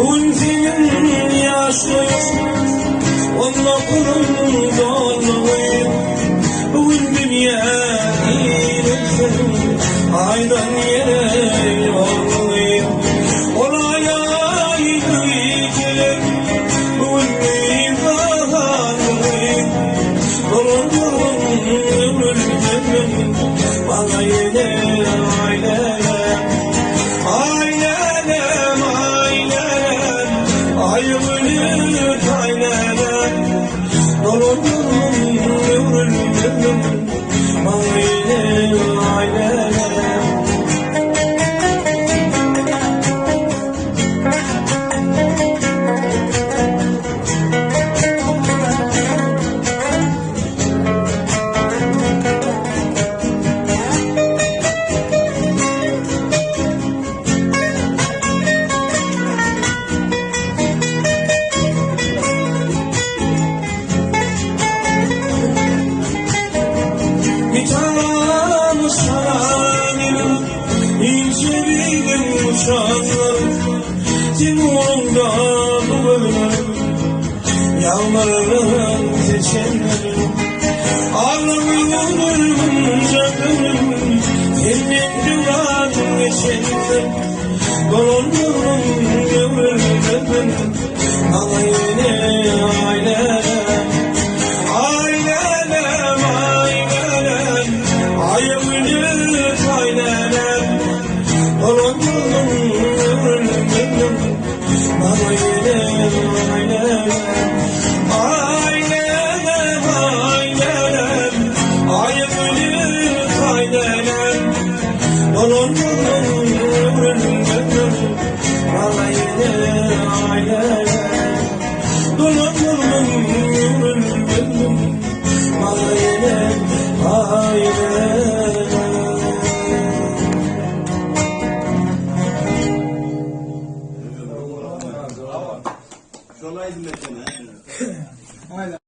Bugün senin yaşlıyım, onunla kurun doluyum. Bugün dünya iyilesin, aydan yere yolluyum. Olaya gideceğim, bugün bir baharlıyım. Dolundurun ömrümün, bana yine ailem. Ailem, ailem, ayımını ailem. Dolundurun ömrümün, bana yine ailem. Bir tanem sarayım, inceledim uçanlarım. Timur'da bu bölüm, yağmarın seçenlerim. Ağlamıyor ölümünce gönlüm, senin duvarın geçenler. Dolundurun ömrümün, bana yine ailem. Ayımını kaynanam, dolundurun ömrümün, bana yine ailem. Ailem, ailem, ayımını kaynanam, dolundurun ömrümün, bana yine ailem. Dolundurun ömrümün, bana yine ailem. Şolaydı mesela.